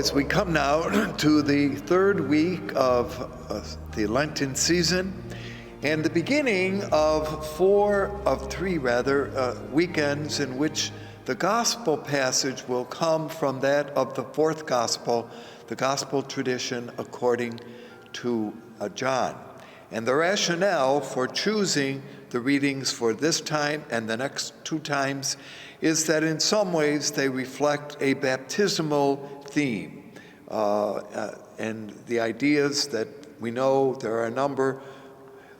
as we come now to the third week of the Lenten season and the beginning of three weekends in which the gospel passage will come from that of the fourth gospel, the gospel tradition according to John. And the rationale for choosing the readings for this time and the next two times is that in some ways they reflect a baptismal theme. And the ideas that we know there are a number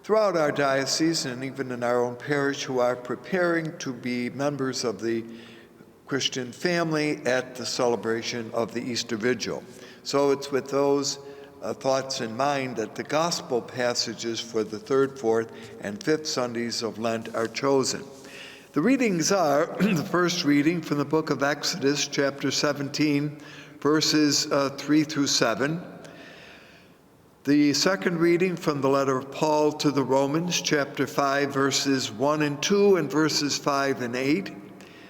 throughout our diocese and even in our own parish who are preparing to be members of the Christian family at the celebration of the Easter Vigil. So it's with those thoughts in mind that the gospel passages for the third, fourth, and fifth Sundays of Lent are chosen. The readings are the first reading from the book of Exodus, chapter 17, verses 3 through 7. The second reading from the letter of Paul to the Romans, chapter 5, verses 1 and 2, and verses 5 and 8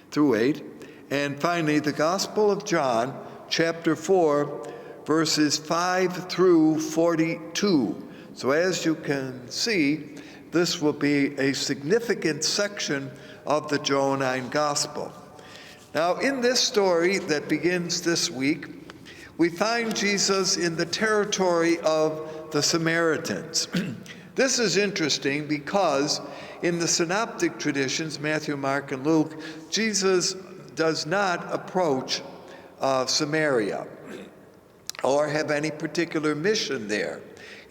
through 8. And finally, the Gospel of John, chapter 4, verses 5 through 42. So as you can see, this will be a significant section of the Johannine Gospel. Now, in this story that begins this week, we find Jesus in the territory of the Samaritans. This is interesting because in the synoptic traditions, Matthew, Mark, and Luke, Jesus does not approach Samaria or have any particular mission there.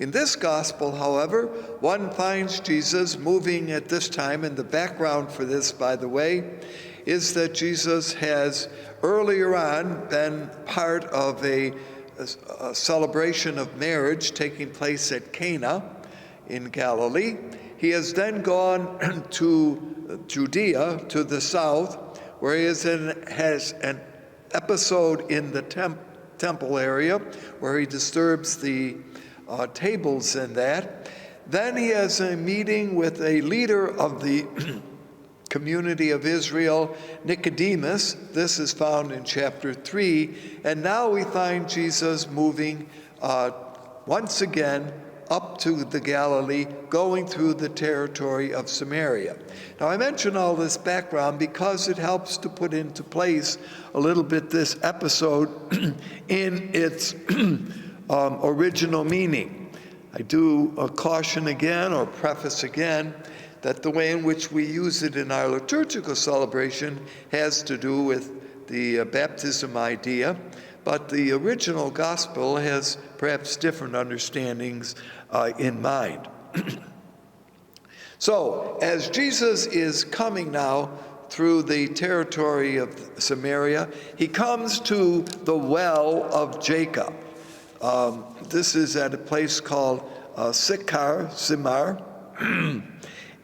In this gospel, however, one finds Jesus moving at this time, and the background for this, by the way, is that Jesus has earlier on been part of a celebration of marriage taking place at Cana in Galilee. He has then gone to Judea, to the south, where he has an episode in the temple area where he disturbs the tables and that. Then he has a meeting with a leader of the community of Israel, Nicodemus. This is found in chapter 3. And now we find Jesus moving once again up to the Galilee, going through the territory of Samaria. Now, I mention all this background because it helps to put into place a little bit this episode in its original meaning. I do caution again, or preface again, that the way in which we use it in our liturgical celebration has to do with the baptism idea, but the original gospel has perhaps different understandings in mind. So, as Jesus is coming now through the territory of Samaria, he comes to the well of Jacob. This is at a place called Simar.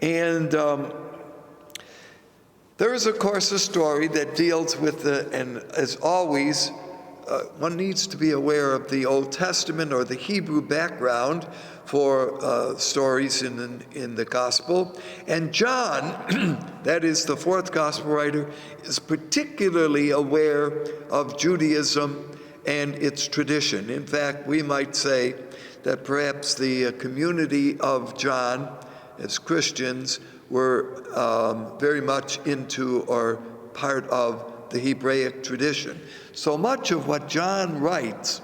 And there is, of course, a story that deals with and as always, one needs to be aware of the Old Testament or the Hebrew background for stories in the gospel. And John, that is the fourth gospel writer, is particularly aware of Judaism and its tradition. In fact, we might say that perhaps the community of John as Christians were very much into or part of the Hebraic tradition. So much of what John writes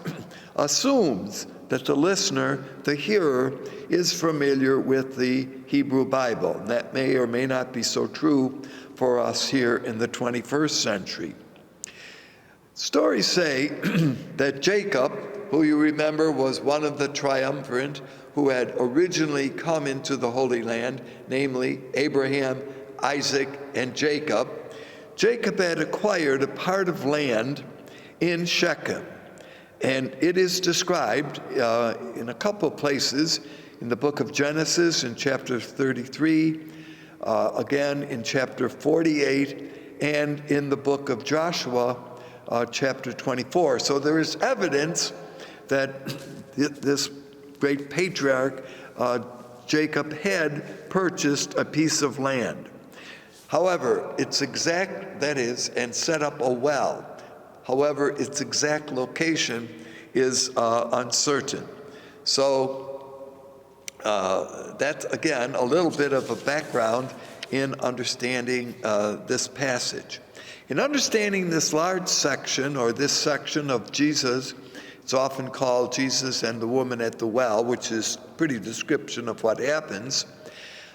assumes that the listener, the hearer, is familiar with the Hebrew Bible. And that may or may not be so true for us here in the 21st century. Stories say that Jacob, who you remember was one of the triumvirate who had originally come into the Holy Land, namely Abraham, Isaac, and Jacob, Jacob had acquired a part of land in Shechem. And it is described in a couple places in the book of Genesis in chapter 33, again in chapter 48, and in the book of Joshua, chapter 24. So there is evidence that this great patriarch, Jacob, had purchased a piece of land. However, it's exact, that is, and set up a well. However, its exact location is uncertain. So that's, again, a little bit of a background in understanding this passage. In understanding this large section, or this section of Jesus, it's often called Jesus and the woman at the well, which is a pretty description of what happens,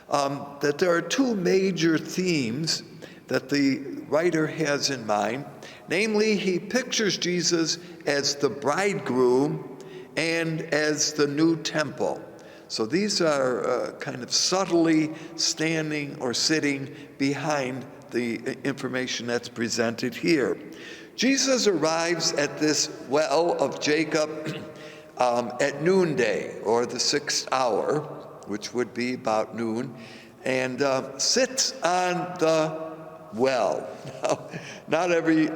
that there are two major themes that the writer has in mind. Namely, he pictures Jesus as the bridegroom and as the new temple. So these are kind of subtly standing or sitting behind the information that's presented here. Jesus arrives at this well of Jacob at noonday, or the 6th hour, which would be about noon, and sits on the well. Now, not every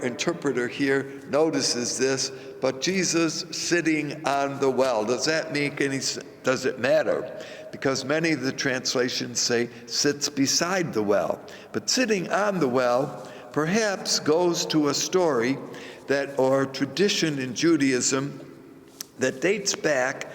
interpreter here notices this, but Jesus sitting on the well. Does that make any sense? Does it matter? Because many of the translations say sits beside the well. But sitting on the well perhaps goes to a story that, or tradition in Judaism, that dates back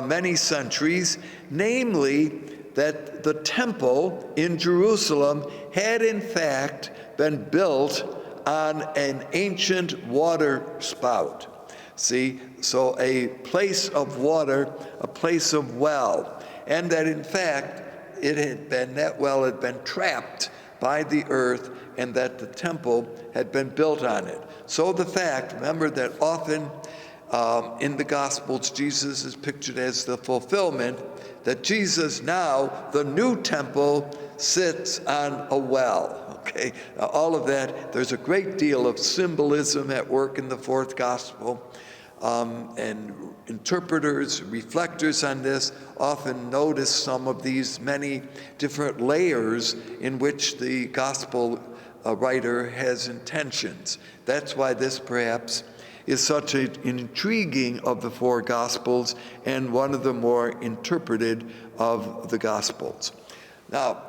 many centuries, namely that the temple in Jerusalem had in fact been built on an ancient water spout. See, so a place of water, a place of well, and that in fact that well had been trapped by the earth, and that the temple had been built on it. So the fact, remember that often in the Gospels, Jesus is pictured as the fulfillment, that Jesus now, the new temple, sits on a well. Okay, now, all of that, there's a great deal of symbolism at work in the fourth Gospel, and interpreters, reflectors on this often notice some of these many different layers in which the Gospel writer has intentions. That's why this perhaps is such an intriguing of the four Gospels and one of the more interpreted of the Gospels. Now,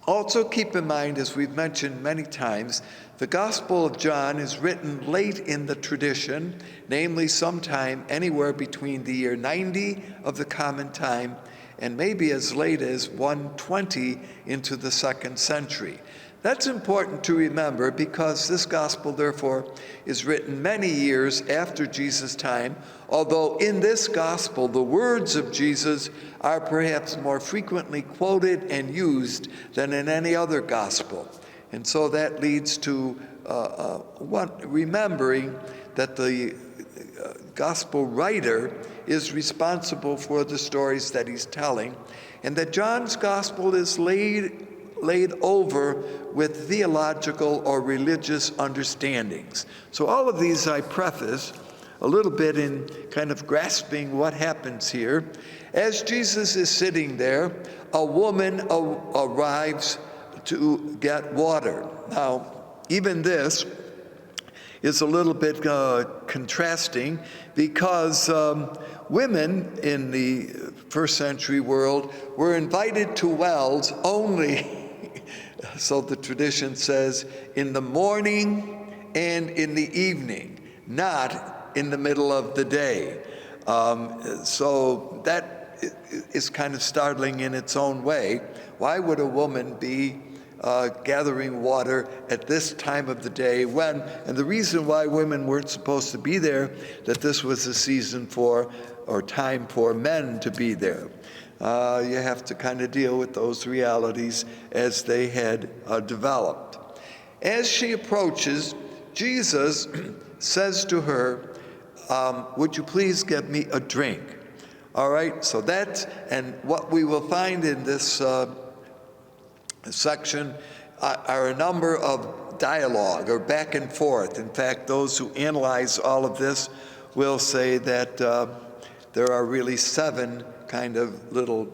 also keep in mind, as we've mentioned many times, the Gospel of John is written late in the tradition, namely sometime anywhere between the year 90 of the Common Time and maybe as late as 120 into the 2nd century. That's important to remember because this gospel, therefore, is written many years after Jesus' time, although in this gospel, the words of Jesus are perhaps more frequently quoted and used than in any other gospel. And so that leads to remembering that the gospel writer is responsible for the stories that he's telling, and that John's gospel is laid over with theological or religious understandings. So all of these I preface a little bit in kind of grasping what happens here. As Jesus is sitting there, a woman arrives to get water. Now, even this is a little bit contrasting because women in the first century world were invited to wells only, so the tradition says, in the morning and in the evening, not in the middle of the day. So that is kind of startling in its own way. Why would a woman be gathering water at this time of the day when, and the reason why women weren't supposed to be there, that this was a season for, or time for men to be there. You have to kind of deal with those realities as they had developed. As she approaches, Jesus says to her, would you please get me a drink? All right, so that's, and what we will find in this section are a number of dialogue or back and forth. In fact, those who analyze all of this will say that there are really 7 kind of little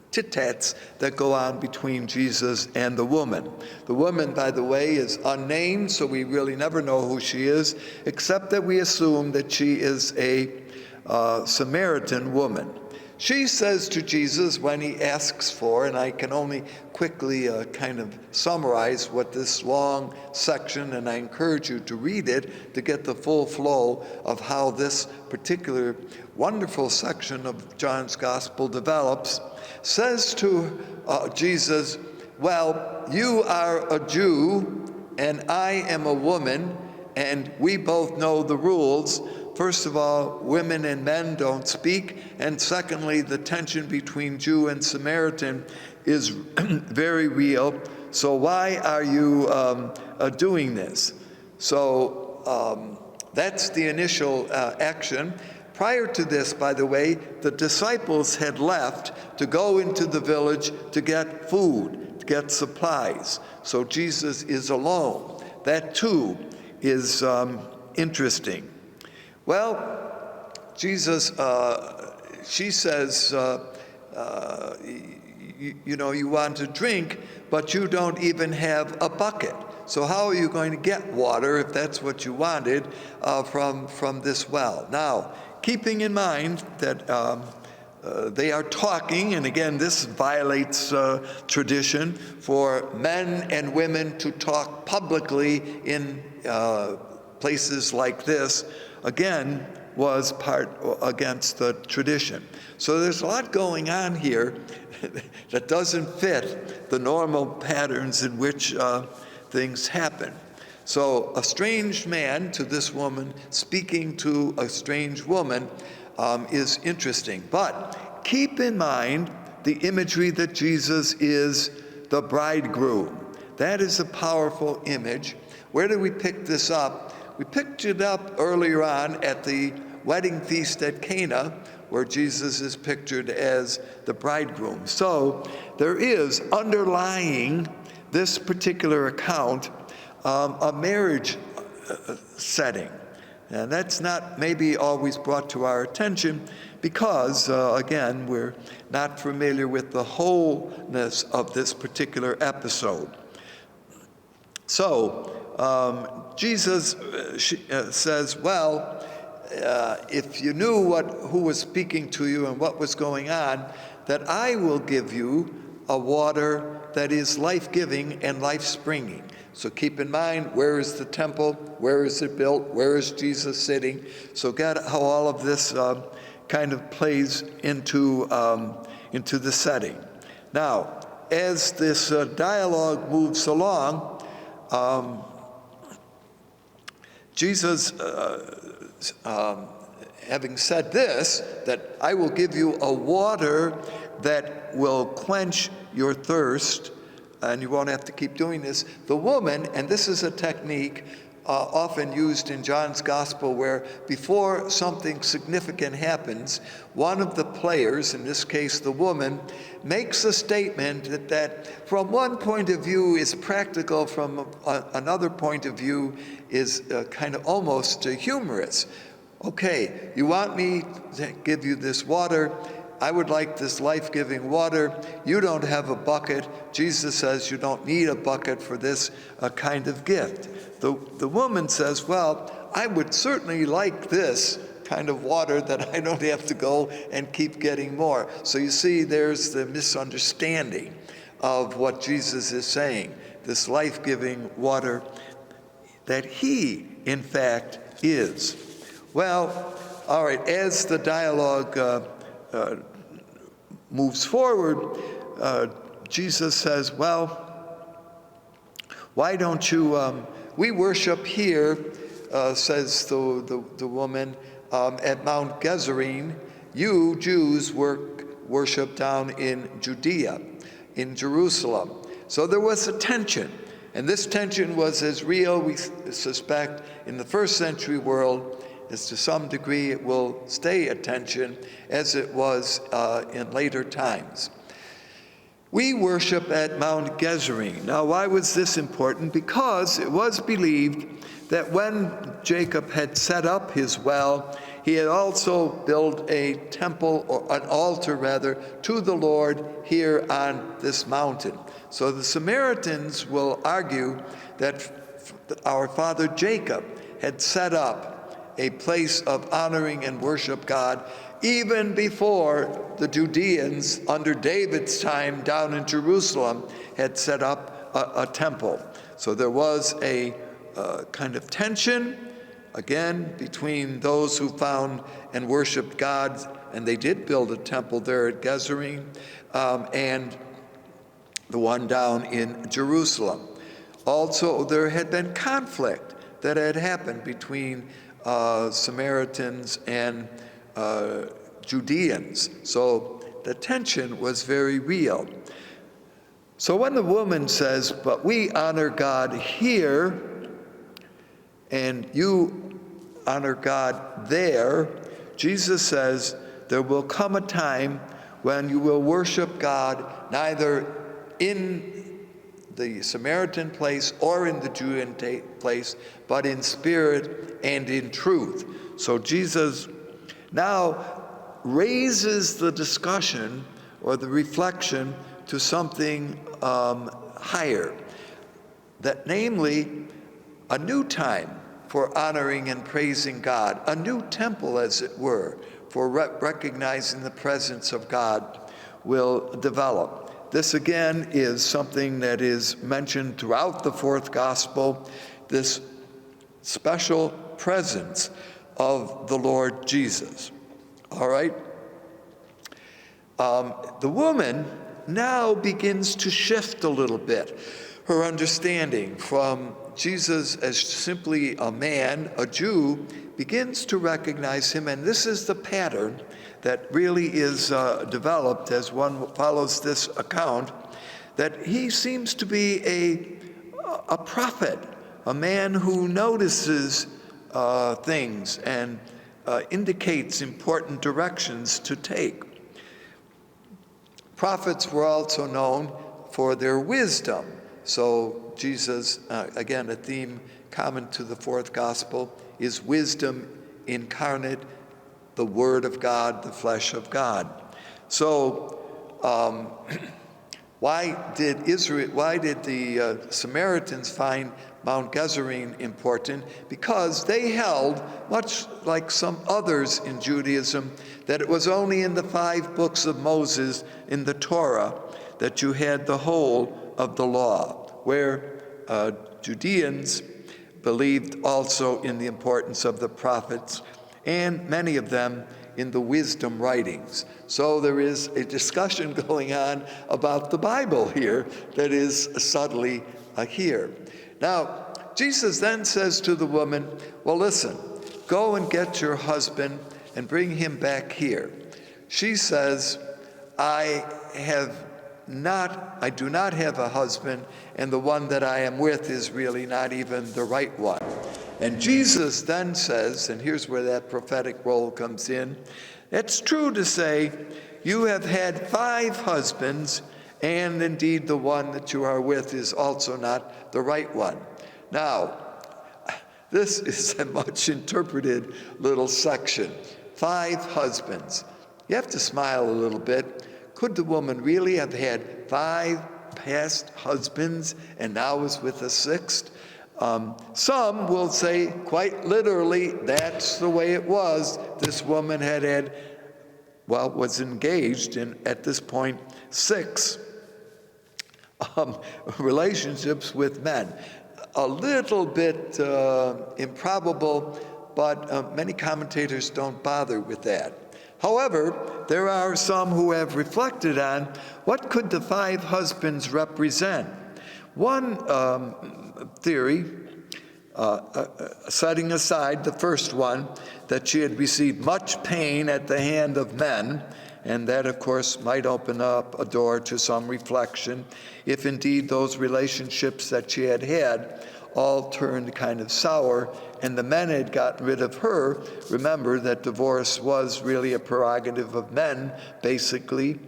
tit-tats that go on between Jesus and the woman. The woman, by the way, is unnamed, so we really never know who she is, except that we assume that she is a Samaritan woman. She says to Jesus when he asks for, and I can only quickly kind of summarize what this long section, and I encourage you to read it to get the full flow of how this particular wonderful section of John's Gospel develops, says to Jesus, well, you are a Jew and I am a woman, and we both know the rules. First of all, women and men don't speak. And secondly, the tension between Jew and Samaritan is very real. So why are you doing this? So that's the initial action. Prior to this, by the way, the disciples had left to go into the village to get food, to get supplies. So Jesus is alone. That too is interesting. Well, Jesus, she says, you want to drink, but you don't even have a bucket. So how are you going to get water, if that's what you wanted, from this well? Now, keeping in mind that they are talking, and again, this violates tradition for men and women to talk publicly in places like this, again, was part against the tradition. So there's a lot going on here that doesn't fit the normal patterns in which things happen. So a strange man to this woman speaking to a strange woman is interesting. But keep in mind the imagery that Jesus is the bridegroom. That is a powerful image. Where did we pick this up? We picked it up earlier on at the wedding feast at Cana, where Jesus is pictured as the bridegroom. So there is underlying this particular account a marriage setting. And that's not maybe always brought to our attention because, again, we're not familiar with the wholeness of this particular episode. So Jesus says, well, if you knew who was speaking to you and what was going on, that I will give you a water that is life-giving and life-springing. So keep in mind, where is the temple? Where is it built? Where is Jesus sitting? So get how all of this kind of plays into the setting. Now, as this dialogue moves along, Jesus, having said this, that I will give you a water that will quench your thirst, and you won't have to keep doing this. The woman, and this is a technique often used in John's Gospel, where before something significant happens, one of the players, in this case the woman, makes a statement that from one point of view is practical, from another point of view is kind of almost humorous. Okay, you want me to give you this water. I would like this life-giving water. You don't have a bucket. Jesus says you don't need a bucket for this kind of gift. The woman says, well, I would certainly like this kind of water that I don't have to go and keep getting more. So you see, there's the misunderstanding of what Jesus is saying, this life-giving water that he, in fact, is. Well, all right, as the dialogue moves forward, Jesus says, well, why don't you, we worship here, says the woman, at Mount Gerizim. You Jews worship down in Judea, in Jerusalem. So there was a tension, and this tension was as real, we suspect, in the first century world as to some degree it will stay a tension as it was in later times. We worship at Mount Gerizim. Now, why was this important? Because it was believed that when Jacob had set up his well, he had also built a temple, or an altar rather, to the Lord here on this mountain. So the Samaritans will argue that our father Jacob had set up a place of honoring and worship God even before the Judeans under David's time down in Jerusalem had set up a temple. So there was a kind of tension, again, between those who found and worshiped God, and they did build a temple there at Gezerim, and the one down in Jerusalem. Also, there had been conflict that had happened between Samaritans and Judeans. So the tension was very real. So when the woman says, "But we honor God here, and you honor God there," Jesus says, there will come a time when you will worship God neither in the Samaritan place or in the Judean place, but in spirit and in truth. So Jesus now raises the discussion or the reflection to something higher, that namely a new time for honoring and praising God, a new temple, as it were, for recognizing the presence of God will develop. This again is something that is mentioned throughout the fourth gospel, this special presence of the Lord Jesus. All right? The woman now begins to shift a little bit. Her understanding from Jesus as simply a man, a Jew, begins to recognize him, and this is the pattern that really is developed as one follows this account, that he seems to be a prophet, a man who notices things and indicates important directions to take. Prophets were also known for their wisdom. So Jesus, again, a theme common to the fourth gospel, is wisdom incarnate, the Word of God, the flesh of God. So why did the Samaritans find Mount Gezerim important? Because they held, much like some others in Judaism, that it was only in the 5 books of Moses in the Torah that you had the whole of the law, where Judeans believed also in the importance of the prophets, and many of them in the wisdom writings. So there is a discussion going on about the Bible here that is subtly here. Now, Jesus then says to the woman, well, listen, go and get your husband and bring him back here. She says, I do not have a husband, and the one that I am with is really not even the right one. And Jesus then says, and here's where that prophetic role comes in, it's true to say, you have had 5 husbands, and indeed the one that you are with is also not the right one. Now, this is a much interpreted little section. 5 husbands. You have to smile a little bit. Could the woman really have had 5 past husbands and now is with a 6th? Some will say quite literally, that's the way it was. This woman was engaged in, at this point, 6 relationships with men. A little bit improbable, but many commentators don't bother with that. However, there are some who have reflected on what could the 5 husbands represent. One theory, setting aside the first one, that she had received much pain at the hand of men, and that, of course, might open up a door to some reflection, if indeed those relationships that she had had all turned kind of sour, and the men had gotten rid of her. Remember that divorce was really a prerogative of men, basically,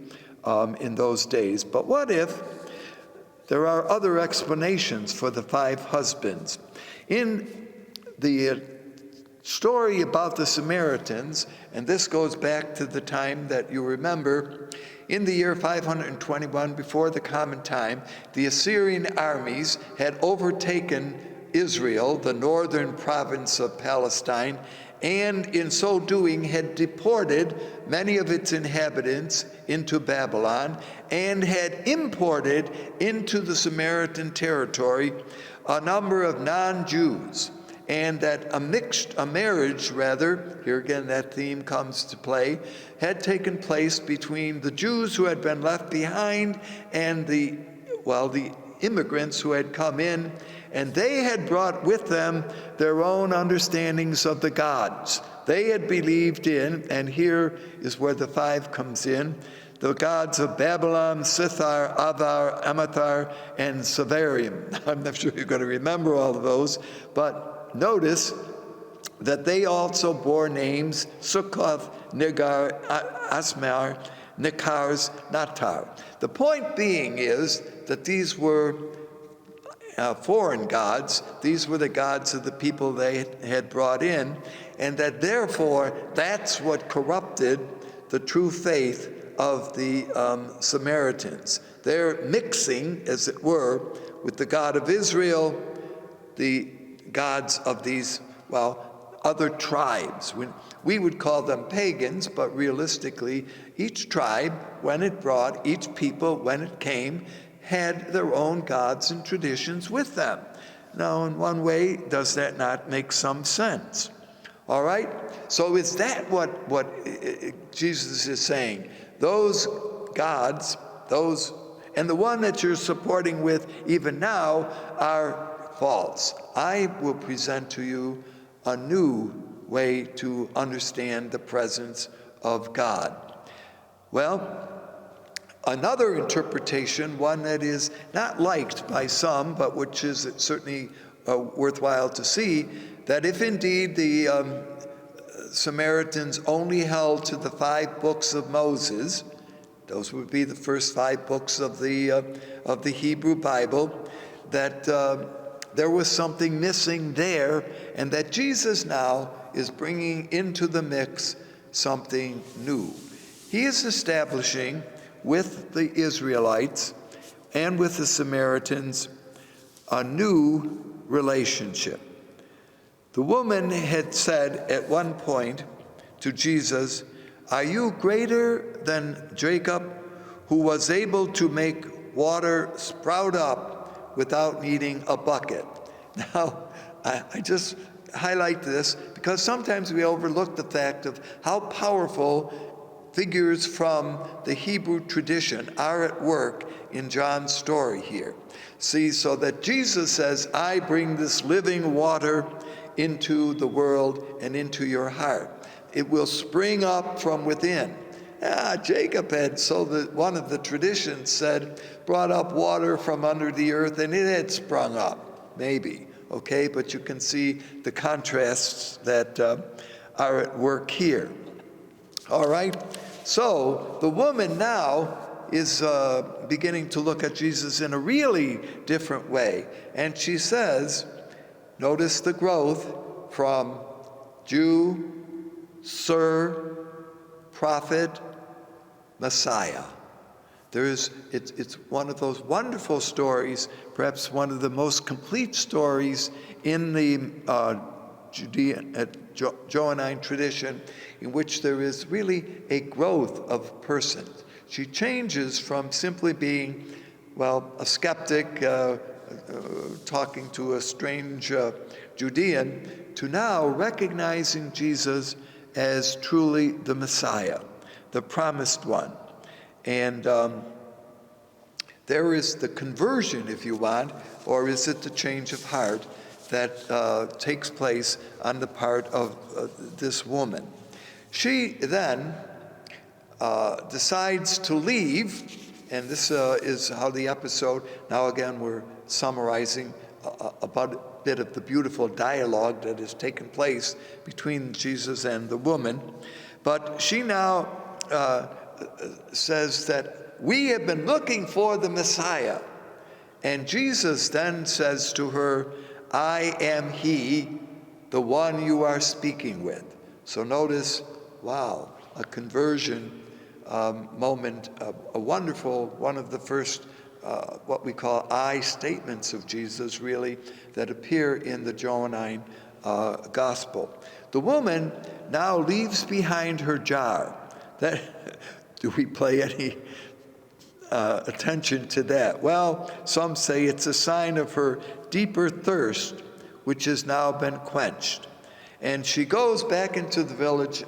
in those days. But what if there are other explanations for the 5 husbands? In the story about the Samaritans, and this goes back to the time that you remember, in the year 521 before the common time, the Assyrian armies had overtaken Israel, the northern province of Palestine, and in so doing had deported many of its inhabitants into Babylon, and had imported into the Samaritan territory a number of non-Jews, and that a marriage, here again that theme comes to play, had taken place between the Jews who had been left behind and the immigrants who had come in, and they had brought with them their own understandings of the gods. They had believed in, and here is where the 5 comes in, the gods of Babylon, Sithar, Avar, Amathar, and Sevarim. I'm not sure you're going to remember all of those, but notice that they also bore names: Sukkoth, Nigar, Asmar, Nikars, Natar. The point being is that these were foreign gods. These were the gods of the people they had brought in, and that therefore that's what corrupted the true faith of the Samaritans. They're mixing, as it were, with the God of Israel, the gods of these, other tribes. We would call them pagans, but realistically, each tribe, when it brought, each people, when it came, had their own gods and traditions with them. Now, in one way, does that not make some sense? All right? So is that what Jesus is saying? Those gods, and the one that you're supporting with even now, are false. I will present to you a new way to understand the presence of God. Well, another interpretation, one that is not liked by some, but which is certainly worthwhile to see, that if indeed the Samaritans only held to the 5 books of Moses, those would be the first 5 books of the Hebrew Bible, that there was something missing there, and that Jesus now is bringing into the mix something new. He is establishing with the Israelites and with the Samaritans a new relationship. The woman had said at one point to Jesus, "Are you greater than Jacob, who was able to make water sprout up without needing a bucket?" Now, I just highlight this because sometimes we overlook the fact of how powerful figures from the Hebrew tradition are at work in John's story here. See, so that Jesus says, "I bring this living water into the world and into your heart. It will spring up from within." Jacob had, so that one of the traditions said, brought up water from under the earth and it had sprung up, maybe, okay? But you can see the contrasts that are at work here. All right, so the woman now is beginning to look at Jesus in a really different way. And she says, notice the growth from Jew, Sir, Prophet, Messiah. It's one of those wonderful stories, perhaps one of the most complete stories in the Johannine tradition, in which there is really a growth of persons. She changes from simply being, a skeptic talking to a strange Judean, to now recognizing Jesus as truly the Messiah, the promised one. And there is the conversion, if you want, or is it the change of heart that takes place on the part of this woman. She then decides to leave, and this is how the episode, now again we're summarizing about a bit of the beautiful dialogue that has taken place between Jesus and the woman. But she now says that we have been looking for the Messiah. And Jesus then says to her, "I am he, the one you are speaking with." So notice, a conversion moment, a wonderful, one of the first what we call I statements of Jesus, really, that appear in the Johannine gospel. The woman now leaves behind her jar. Do we pay any attention to that? Well, some say it's a sign of her deeper thirst, which has now been quenched. And she goes back into the village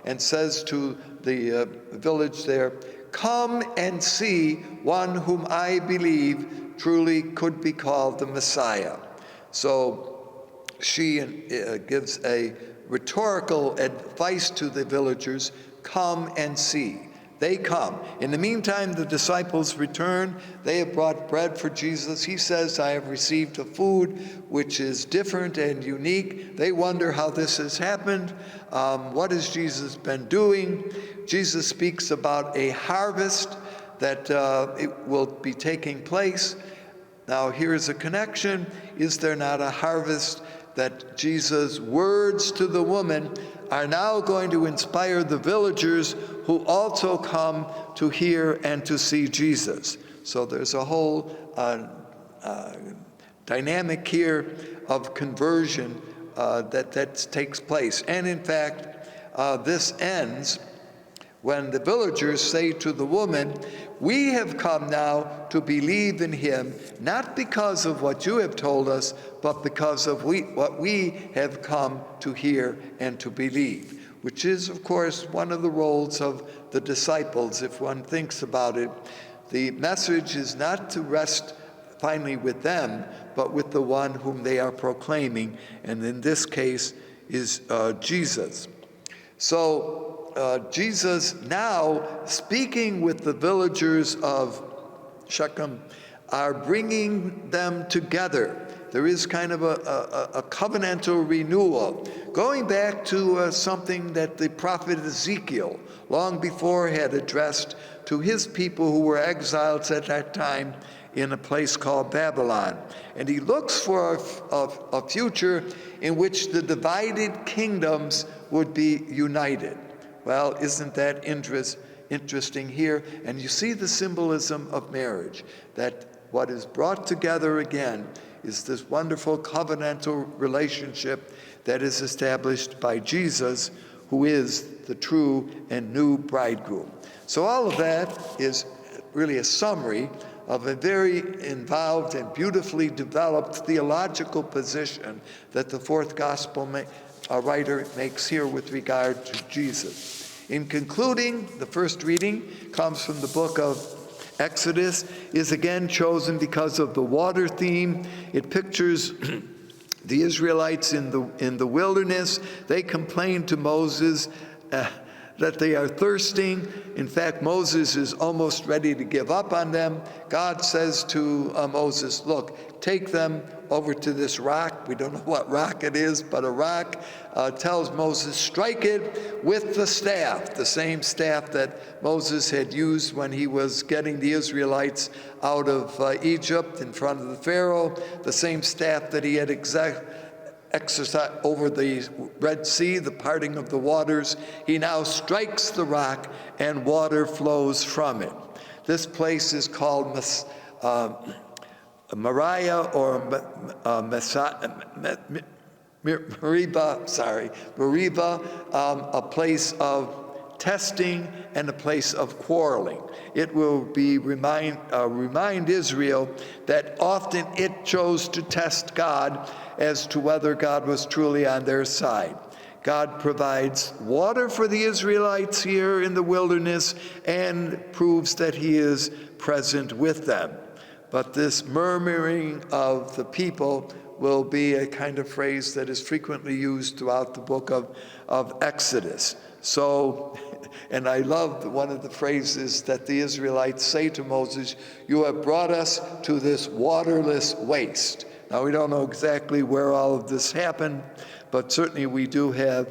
and says to the village there, "Come and see one whom I believe truly could be called the Messiah." So she gives a rhetorical advice to the villagers: come and see. They come. In the meantime, the disciples return. They have brought bread for Jesus. He says, "I have received a food which is different and unique." They wonder how this has happened. What has Jesus been doing? Jesus speaks about a harvest that it will be taking place. Now, here's a connection. Is there not a harvest that Jesus' words to the woman are now going to inspire the villagers who also come to hear and to see Jesus? So there's a whole dynamic here of conversion that takes place. And in fact, this ends when the villagers say to the woman, "We have come now to believe in him, not because of what you have told us, but because of what we have come to hear and to believe," which is, of course, one of the roles of the disciples, if one thinks about it. The message is not to rest finally with them, but with the one whom they are proclaiming, and in this case is Jesus. So Jesus, now speaking with the villagers of Shechem, are bringing them together. There is kind of a covenantal renewal, going back to something that the prophet Ezekiel long before had addressed to his people who were exiles at that time in a place called Babylon. And he looks for a future in which the divided kingdoms would be united. Well, isn't that interesting here? And you see the symbolism of marriage, that what is brought together again is this wonderful covenantal relationship that is established by Jesus, who is the true and new bridegroom. So all of that is really a summary of a very involved and beautifully developed theological position that the fourth gospel writer makes here with regard to Jesus. In concluding, the first reading comes from the book of Exodus, is again chosen because of the water theme. It pictures the Israelites in the wilderness. They complain to Moses that they are thirsting. In fact, Moses is almost ready to give up on them. God says to Moses, "Look, take them over to this rock." We don't know what rock it is, but a rock. Tells Moses, strike it with the staff, the same staff that Moses had used when he was getting the Israelites out of Egypt in front of the Pharaoh, the same staff that he had exercised over the Red Sea, the parting of the waters. He now strikes the rock and water flows from it. This place is called Moriah or Meribah, a place of testing and a place of quarreling. It will be remind Israel that often it chose to test God as to whether God was truly on their side. God provides water for the Israelites here in the wilderness and proves that he is present with them. But this murmuring of the people will be a kind of phrase that is frequently used throughout the book of Exodus. So, and I love one of the phrases that the Israelites say to Moses, "You have brought us to this waterless waste." Now, we don't know exactly where all of this happened, but certainly we do have,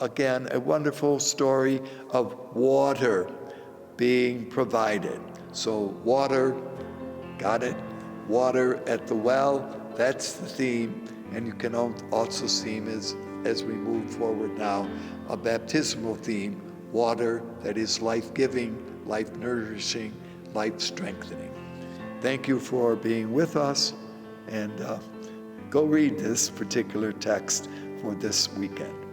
again, a wonderful story of water being provided. So water, got it? Water at the well, that's the theme. And you can also see as we move forward now, a baptismal theme, water that is life-giving, life-nourishing, life-strengthening. Thank you for being with us, and go read this particular text for this weekend.